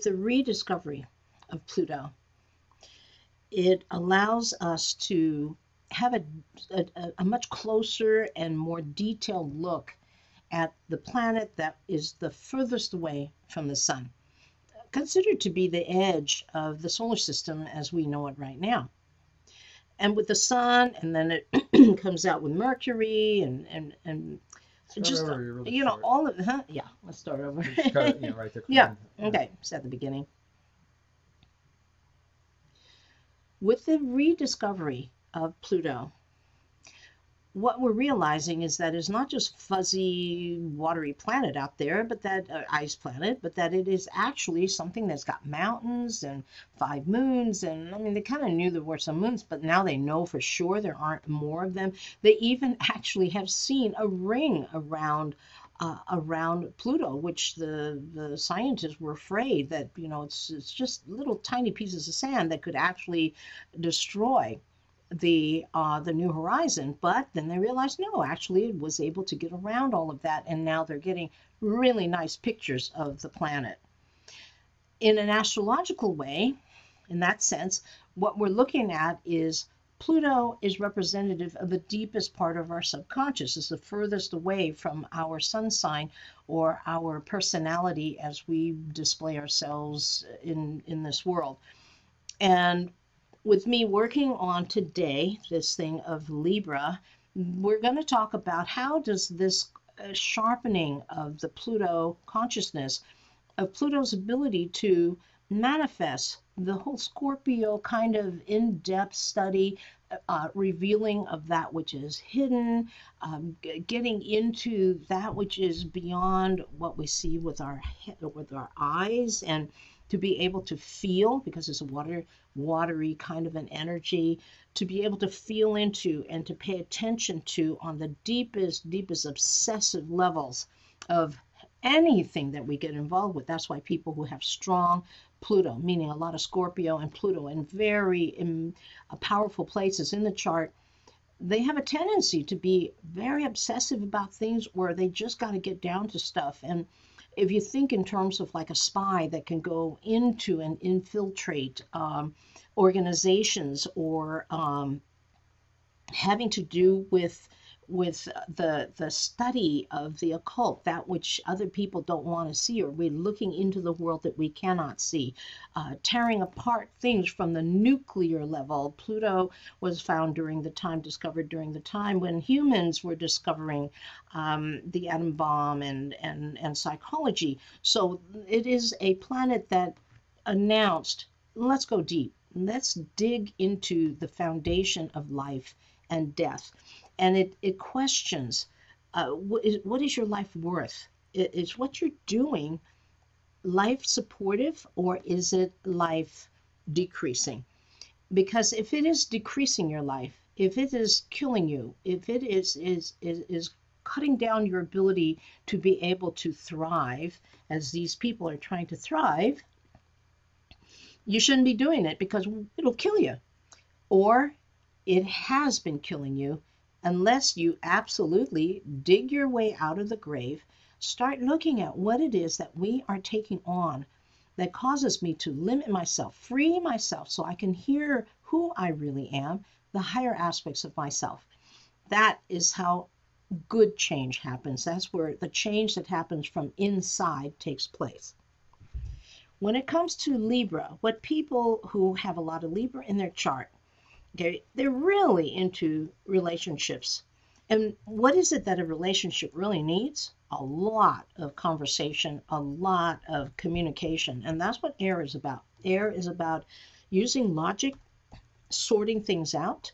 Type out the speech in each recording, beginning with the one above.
with the rediscovery of Pluto, it allows us to have a much closer and more detailed look at the planet that is the furthest away from the sun, considered to be the edge of the solar system as we know it right now. And with the sun, and then it comes out with Mercury and just, really you know, short. all of yeah, let's start over. Just cut it, you know, right there. Yeah, okay, it's at the beginning. With the rediscovery of Pluto, what we're realizing is that it's not just fuzzy, watery planet out there, but that ice planet, but that it is actually something that's got mountains and 5 moons. And I mean, they kind of knew there were some moons, but now they know for sure there aren't more of them. They even actually have seen a ring around Pluto, which the scientists were afraid that, you know, it's just little tiny pieces of sand that could actually destroy the New Horizon. But then they realized, no, actually it was able to get around all of that, and now they're getting really nice pictures of the planet. In an astrological way, in that sense, what we're looking at is Pluto is representative of the deepest part of our subconscious. It's the furthest away from our sun sign or our personality as we display ourselves in this world. And with me working on today this thing of Libra, we're going to talk about how does this sharpening of the Pluto consciousness, of Pluto's ability to manifest the whole Scorpio kind of in-depth study, revealing of that which is hidden, getting into that which is beyond what we see with our eyes, and to be able to feel, because it's a watery kind of an energy, to be able to feel into and to pay attention to on the deepest obsessive levels of anything that we get involved with. That's why people who have strong Pluto, meaning a lot of Scorpio and Pluto in very powerful places in the chart, they have a tendency to be very obsessive about things, or they just got to get down to stuff. And if you think in terms of like a spy that can go into and infiltrate organizations, or having to do with the study of the occult, that which other people don't want to see, or we're looking into the world that we cannot see, tearing apart things from the nuclear level. Pluto was found discovered during the time when humans were discovering the atom bomb and psychology. So it is a planet that announced, let's go deep. Let's dig into the foundation of life and death. And it questions, what is your life worth? Is what you're doing life supportive, or is it life decreasing? Because if it is decreasing your life, if it is killing you, if it is cutting down your ability to be able to thrive, as these people are trying to thrive, you shouldn't be doing it, because it'll kill you. Or it has been killing you, unless you absolutely dig your way out of the grave, start looking at what it is that we are taking on that causes me to limit myself, free myself, so I can hear who I really am, the higher aspects of myself. That is how good change happens. That's where the change that happens from inside takes place. When it comes to Libra, what people who have a lot of Libra in their chart, they're really into relationships. And what is it that a relationship really needs? A lot of conversation, a lot of communication. And that's what air is about. Air is about using logic, sorting things out,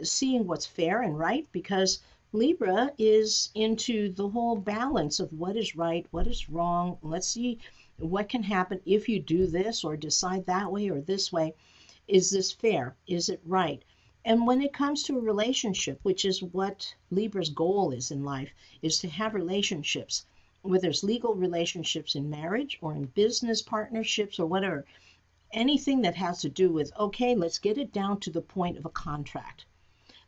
seeing what's fair and right, because Libra is into the whole balance of what is right, what is wrong. Let's see what can happen if you do this or decide that way or this way. Is this fair? Is it right? And when it comes to a relationship, which is what Libra's goal is in life, is to have relationships, whether it's legal relationships in marriage or in business partnerships or whatever, anything that has to do with, okay, let's get it down to the point of a contract.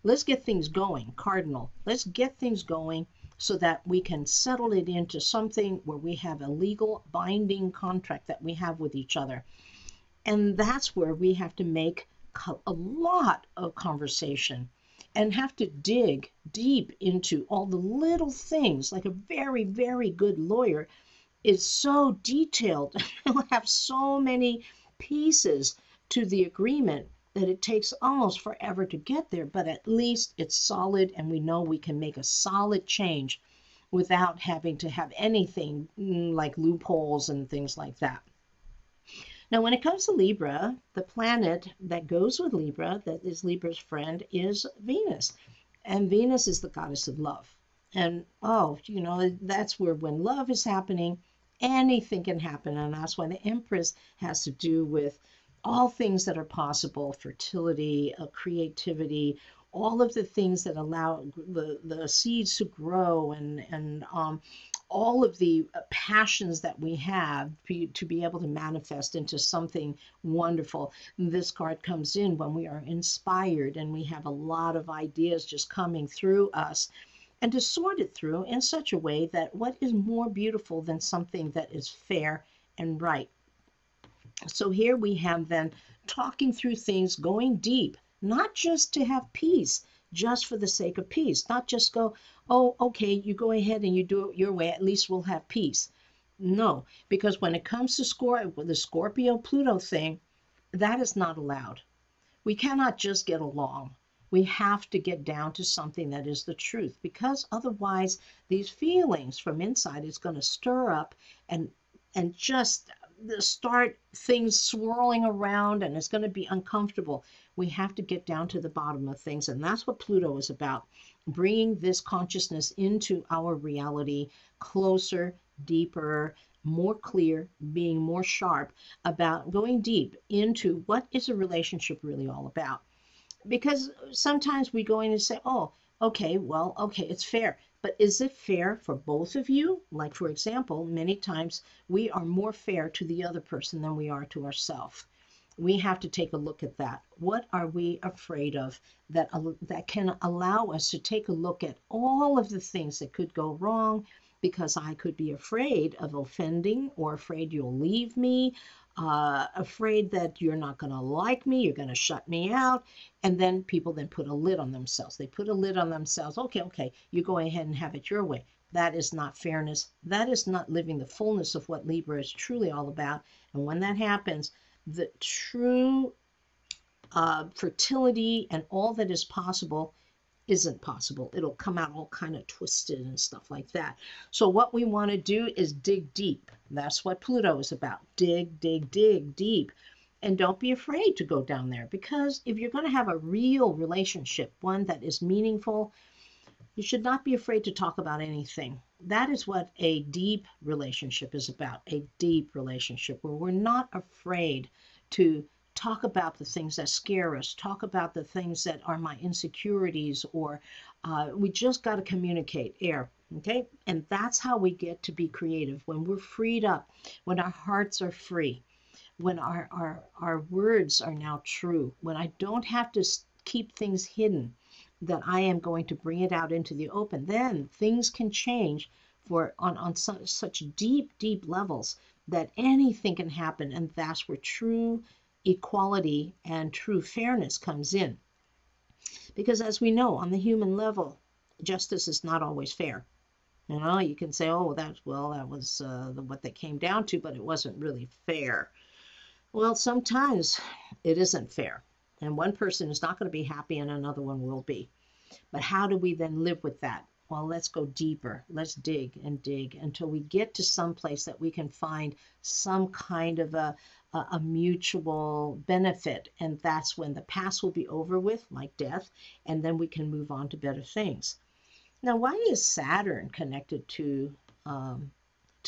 Let's get things going, cardinal. Let's get things going. so that we can settle it into something where we have a legal binding contract that we have with each other. And that's where we have to make a lot of conversation and have to dig deep into all the little things. Like a very, very good lawyer is so detailed, will have so many pieces to the agreement that it takes almost forever to get there, but at least it's solid and we know we can make a solid change without having to have anything like loopholes and things like that. Now, when it comes to Libra, the planet that goes with Libra, that is Libra's friend, is Venus. And Venus is the goddess of love. And, oh, you know, that's where when love is happening, anything can happen. And that's why the Empress has to do with all things that are possible, fertility, creativity, all of the things that allow the seeds to grow, and all of the passions that we have to be able to manifest into something wonderful. This card comes in when we are inspired and we have a lot of ideas just coming through us, and to sort it through in such a way that what is more beautiful than something that is fair and right. So here we have then talking through things, going deep, not just to have peace, just for the sake of peace, not just go, oh, okay, you go ahead and you do it your way, at least we'll have peace. No, because when it comes to the Scorpio-Pluto thing, that is not allowed. We cannot just get along. We have to get down to something that is the truth, because otherwise these feelings from inside is going to stir up and just start things swirling around, and it's going to be uncomfortable. We have to get down to the bottom of things, and that's what Pluto is about, bringing this consciousness into our reality closer, deeper, more clear, being more sharp about going deep into what is a relationship really all about. Because sometimes we go in and say, oh, okay, well, okay, it's fair. But is it fair for both of you? Like, for example, many times we are more fair to the other person than we are to ourselves. We have to take a look at that. What are we afraid of that can allow us to take a look at all of the things that could go wrong, because I could be afraid of offending, or afraid you'll leave me, afraid that you're not going to like me, you're going to shut me out. And then people then put a lid on themselves. They put a lid on themselves. Okay, you go ahead and have it your way. That is not fairness. That is not living the fullness of what Libra is truly all about. And when that happens, the true fertility and all that is possible isn't possible. It'll come out all kind of twisted and stuff like that. So what we want to do is dig deep. That's what Pluto is about. Dig deep. And don't be afraid to go down there, because if you're going to have a real relationship, one that is meaningful, you should not be afraid to talk about anything. That is what a deep relationship is about, a deep relationship where we're not afraid to talk about the things that scare us, talk about the things that are my insecurities, or we just got to communicate, okay? And that's how we get to be creative, when we're freed up, when our hearts are free, when our words are now true, when I don't have to keep things hidden, that I am going to bring it out into the open. Then things can change on such deep levels that anything can happen, and that's where true equality and true fairness comes in. Because as we know, on the human level, justice is not always fair. You know, you can say, oh, that was what they came down to, but it wasn't really fair. Well, sometimes it isn't fair, and one person is not going to be happy and another one will be. But how do we then live with that? Well, let's go deeper. Let's dig until we get to some place that we can find some kind of a mutual benefit. And that's when the past will be over with, like death, and then we can move on to better things. Now, why is Saturn connected to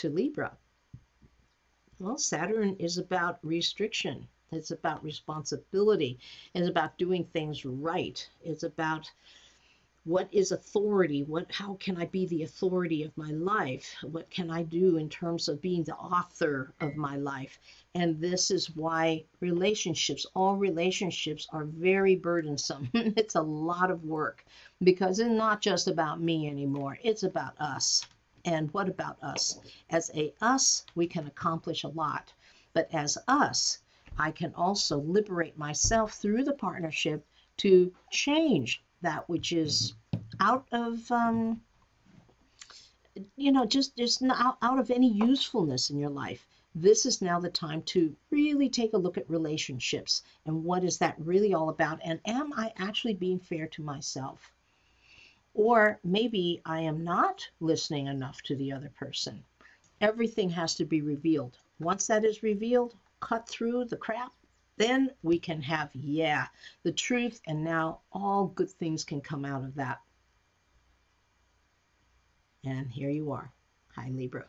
Libra? Well, Saturn is about restriction. It's about responsibility. It's about doing things right. It's about What is authority? How can I be the authority of my life? What can I do in terms of being the author of my life? And this is why all relationships are very burdensome. It's a lot of work because it's not just about me anymore. It's about us. And what about us? As us, we can accomplish a lot. But as us, I can also liberate myself through the partnership to change that which is out of just not out of any usefulness in your life. This is now the time to really take a look at relationships and what is that really all about, and am I actually being fair to myself? Or maybe I am not listening enough to the other person. Everything has to be revealed. Once that is revealed, cut through the crap, then we can have, the truth, and now all good things can come out of that. And here you are. Hi, Libra.